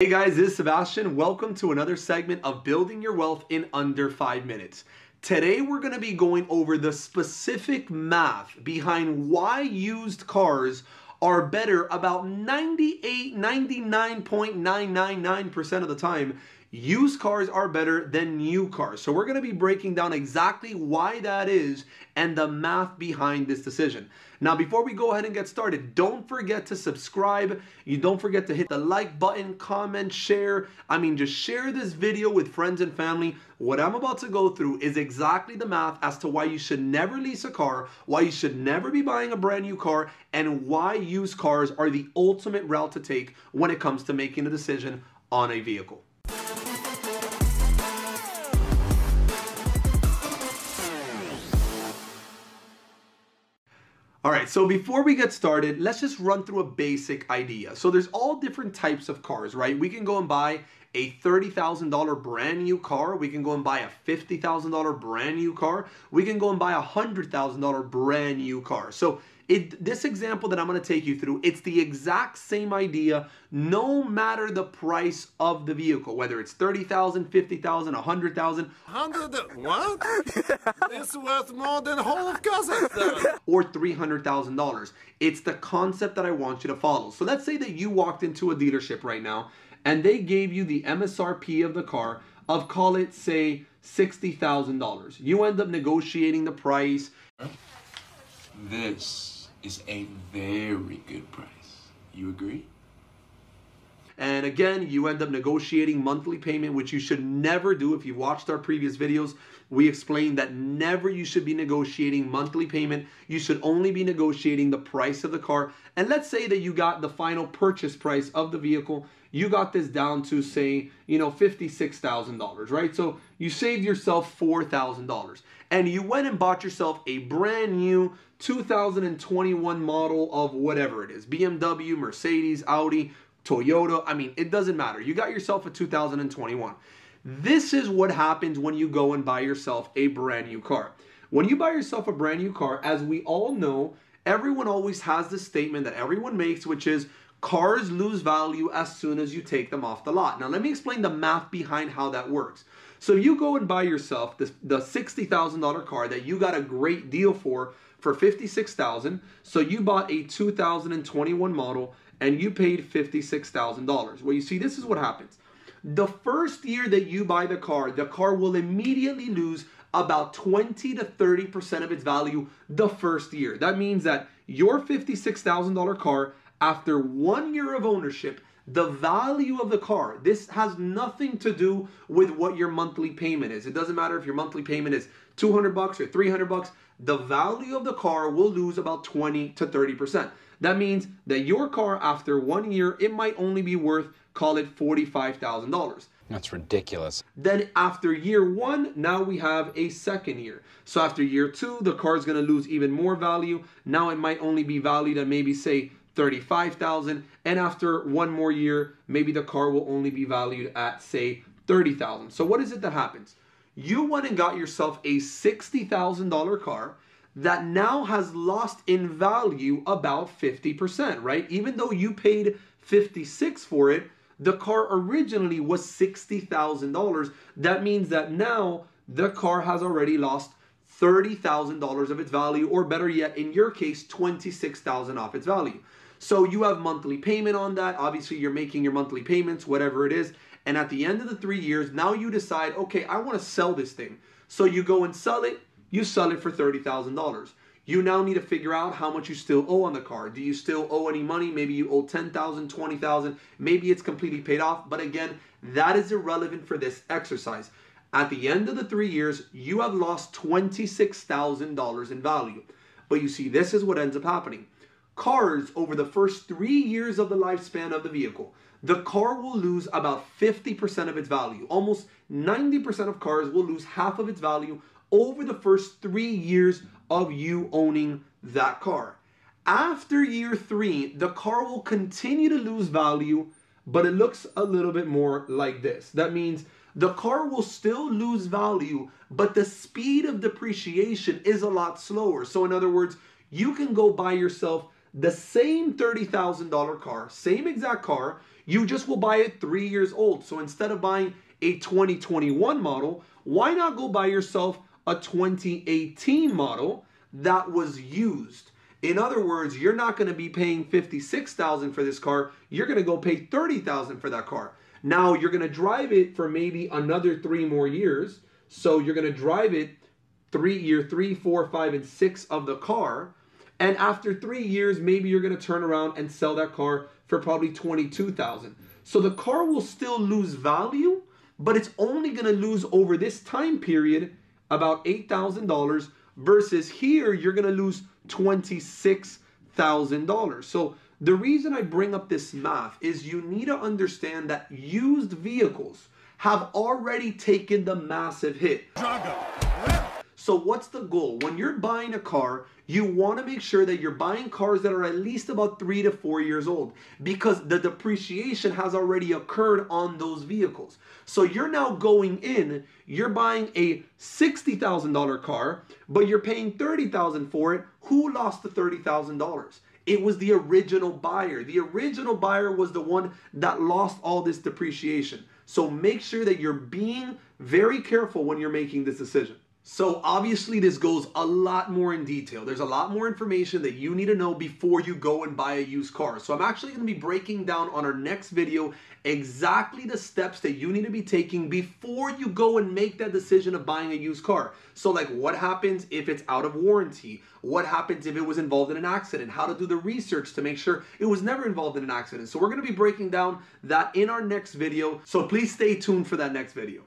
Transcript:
Hey guys, this is Sebastian. Welcome to another segment of Building Your Wealth in Under 5 Minutes. Today we're going to be going over the specific math behind why used cars are better about 99.999% of the time. Used cars are better than new cars. So we're going to be breaking down exactly why that is and the math behind this decision. Now, before we go ahead and get started, don't forget to subscribe. You don't forget to hit the like button, comment, share. Just share this video with friends and family. What I'm about to go through is exactly the math as to why you should never lease a car, why you should never be buying a brand new car, and why used cars are the ultimate route to take when it comes to making a decision on a vehicle. All right, so before we get started, let's just run through a basic idea. So there's all different types of cars, right? We can go and buy a $30,000 brand new car. We can go and buy a $50,000 brand new car. We can go and buy a $100,000 brand new car. So this example that I'm going to take you through, it's the exact same idea no matter the price of the vehicle, whether it's $30,000, $50,000, $100,000. 100 what? It's worth more than whole of Kazakhstan. Or $300,000. It's the concept that I want you to follow. So let's say that you walked into a dealership right now and they gave you the MSRP of the car of, call it, say, $60,000. You end up negotiating the price. This is a very good price. You agree? And again, you end up negotiating monthly payment, which you should never do. If you've watched our previous videos, we explained that never you should be negotiating monthly payment. You should only be negotiating the price of the car. And let's say that you got the final purchase price of the vehicle. You got this down to, say, $56,000, right? So you saved yourself $4,000. And you went and bought yourself a brand new 2021 model of whatever it is. BMW, Mercedes, Audi, Toyota. It doesn't matter. You got yourself a 2021. This is what happens when you go and buy yourself a brand new car. When you buy yourself a brand new car, as we all know, everyone always has this statement that everyone makes, which is cars lose value as soon as you take them off the lot. Now, let me explain the math behind how that works. So you go and buy yourself the $60,000 car that you got a great deal for $56,000. So you bought a 2021 model and you paid $56,000. Well, you see, this is what happens. The first year that you buy the car will immediately lose about 20 to 30% of its value the first year. That means that your $56,000 car, after 1 year of ownership, the value of the car, this has nothing to do with what your monthly payment is. It doesn't matter if your monthly payment is $200 or $300. The value of the car will lose about 20 to 30%. That means that your car, after 1 year, it might only be worth, call it $45,000. That's ridiculous. Then after year one, now we have a second year. So after year two, the car is going to lose even more value. Now it might only be valued at maybe, say, $35,000. And after one more year, maybe the car will only be valued at, say, $30,000. So what is it that happens? You went and got yourself a $60,000 car that now has lost in value about 50%, right? Even though you paid $56,000 for it, the car originally was $60,000. That means that now the car has already lost $30,000 of its value, or better yet, in your case, $26,000 off its value. So you have monthly payment on that. Obviously, you're making your monthly payments, whatever it is. And at the end of the 3 years, now you decide, okay, I want to sell this thing. So you go and sell it. You sell it for $30,000. You now need to figure out how much you still owe on the car. Do you still owe any money? Maybe you owe $10,000, $20,000. Maybe it's completely paid off. But again, that is irrelevant for this exercise. At the end of the 3 years, you have lost $26,000 in value. But you see, this is what ends up happening. Cars, over the first 3 years of the lifespan of the vehicle, the car will lose about 50% of its value. Almost 90% of cars will lose half of its value over the first 3 years of you owning that car. After year 3, the car will continue to lose value, but it looks a little bit more like this. That means the car will still lose value, but the speed of depreciation is a lot slower. So in other words, you can go buy yourself the same $30,000 car, same exact car. you just will buy it 3 years old. So instead of buying a 2021 model, why not go buy yourself a 2018 model that was used? In other words, you're not going to be paying $56,000 for this car. You're going to go pay $30,000 for that car. Now you're going to drive it for maybe another 3 more years. So you're going to drive it year 3, 4, 5, and 6 of the car. And after 3 years, maybe you're going to turn around and sell that car for probably $22,000. So the car will still lose value, but it's only going to lose over this time period about $8,000 versus here you're going to lose $26,000. So the reason I bring up this math is you need to understand that used vehicles have already taken the massive hit. So what's the goal? When you're buying a car, you want to make sure that you're buying cars that are at least about 3 to 4 years old because the depreciation has already occurred on those vehicles. So you're now going in, you're buying a $60,000 car, but you're paying $30,000 for it. Who lost the $30,000? It was the original buyer. The original buyer was the one that lost all this depreciation. So make sure that you're being very careful when you're making this decision. So obviously this goes a lot more in detail. There's a lot more information that you need to know before you go and buy a used car. So I'm actually going to be breaking down on our next video exactly the steps that you need to be taking before you go and make that decision of buying a used car. So like what happens if it's out of warranty? What happens if it was involved in an accident? How to do the research to make sure it was never involved in an accident. So we're going to be breaking down that in our next video. So please stay tuned for that next video.